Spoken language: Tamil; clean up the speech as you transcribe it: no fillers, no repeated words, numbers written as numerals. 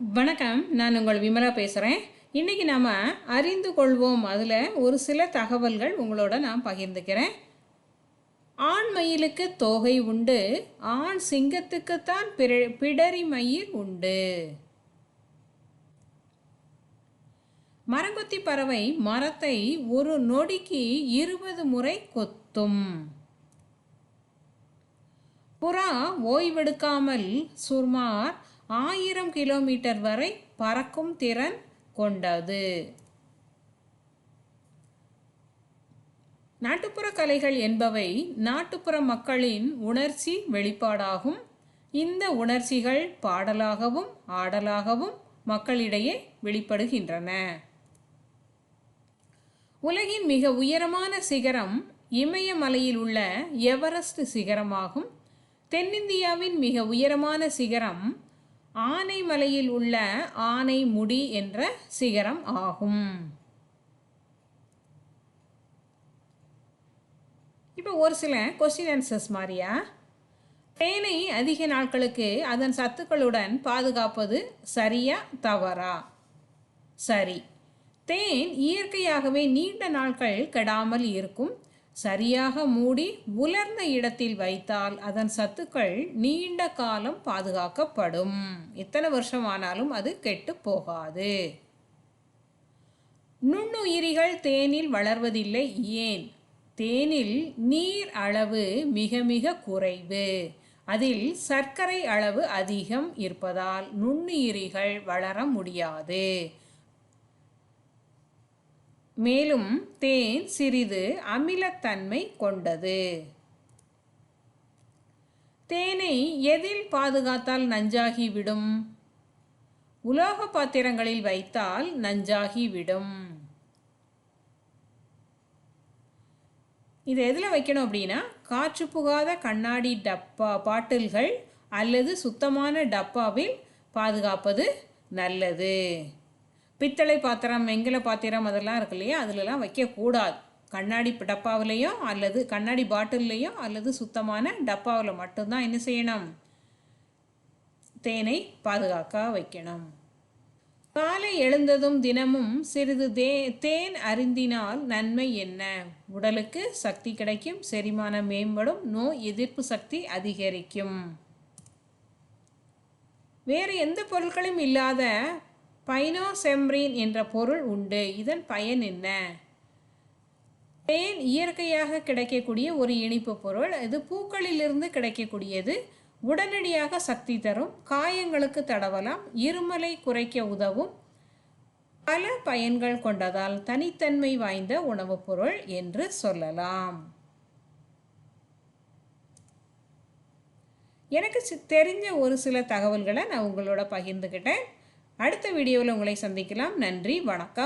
வணக்கம், நான் உங்கள் விமலா பேசுகிறேன். இன்றைக்கி நாம் அறிந்து கொள்வோம். அதில் ஒரு சில தகவல்கள் உங்களோட நான் பகிர்ந்துக்கிறேன். ஆண் மயிலுக்கு தோகை உண்டு, ஆண் சிங்கத்துக்குத்தான் பிடரி மயிர் உண்டு. மரங்கொத்தி பறவை மரத்தை ஒரு நொடிக்கு 20 முறை கொத்தும். புறா ஓய்வெடுக்காமல் சுமார் 1000 கிலோமீட்டர் வரை பறக்கும் திறன் கொண்டது. நாட்டுப்புற கலைகள் என்பவை நாட்டுப்புற மக்களின் உணர்ச்சி வெளிப்பாடாகும். இந்த உணர்ச்சிகள் பாடலாகவும் ஆடலாகவும் மக்களிடையே வெளிப்படுகின்றன. உலகின் மிக உயரமான சிகரம் இமயமலையில் உள்ள எவரெஸ்ட் சிகரமாகும். தென்னிந்தியாவின் மிக உயரமான சிகரம் ஆனைமலையில் உள்ள ஆனைமுடி என்ற சிகரம் ஆகும். இப்போ ஒரு சில கொஸ்டின் ஆன்சர்ஸ் மாதிரியா. தேனை அதிக நாட்களுக்கு அதன் சத்துக்களுடன் பாதுகாப்பது சரியா தவறா? சரி. தேன் இயற்கையாகவே நீண்ட நாட்கள் கெடாமல் இருக்கும். சரியாக மூடி உலர்ந்த இடத்தில் வைத்தால் அதன் சத்துக்கள் நீண்ட காலம் பாதுகாக்கப்படும். எத்தனை வருஷம் ஆனாலும் அது கெட்டு போகாது. நுண்ணுயிரிகள் தேனில் வளர்வதில்லை. ஏன்? தேனில் நீர் அளவு மிக மிக குறைவு. அதில் சர்க்கரை அளவு அதிகம் இருப்பதால் நுண்ணுயிரிகள் வளர முடியாது. மேலும் தேன் சிறிது அமிலத்தன்மை கொண்டது. தேனை எதில் பாதுகாத்தால் நஞ்சாகிவிடும்? உலோக பாத்திரங்களில் வைத்தால் நஞ்சாகிவிடும். இது எதில் வைக்கணும் அப்படின்னா, காற்று புகாத கண்ணாடி பாட்டில்கள் அல்லது சுத்தமான டப்பாவில் பாதுகாப்பது நல்லது. பித்தளை பாத்திரம், வெங்கல பாத்திரம் அதெல்லாம் இருக்கு இல்லையா, அதிலலாம் வைக்கக்கூடாது. கண்ணாடி டப்பாவிலையோ அல்லது கண்ணாடி பாட்டில்லையோ அல்லது சுத்தமான டப்பாவில் மட்டும்தான் என்ன செய்யணும்? தேனை பாதுகாக்க வைக்கணும். காலை எழுந்ததும் தினமும் சிறிது தேன் அருந்தினால் நன்மை என்ன? உடலுக்கு சக்தி கிடைக்கும், செரிமானம் மேம்படும், நோய் எதிர்ப்பு சக்தி அதிகரிக்கும். வேறு எந்த பொருட்களும் இல்லாத பைனோசெம்ப்ரின் என்ற பொருள் உண்டு. இதன் பயன் என்ன? தேன் இயற்கையாக கிடைக்கக்கூடிய ஒரு இனிப்பு பொருள். இது பூக்களிலிருந்து கிடைக்கக்கூடியது. உடனடியாக சக்தி தரும். காயங்களுக்கு தடவலாம். இருமலை குறைக்க உதவும். பல பயன்கள் கொண்டதால் தனித்தன்மை வாய்ந்த உணவுப் பொருள் என்று சொல்லலாம். எனக்கு தெரிஞ்ச ஒரு சில தகவல்களை நான் உங்களோட பகிர்ந்துக்கிட்டேன். அடுத்த வீடியோவில் உங்களை சந்திக்கலாம். நன்றி, வணக்கம்.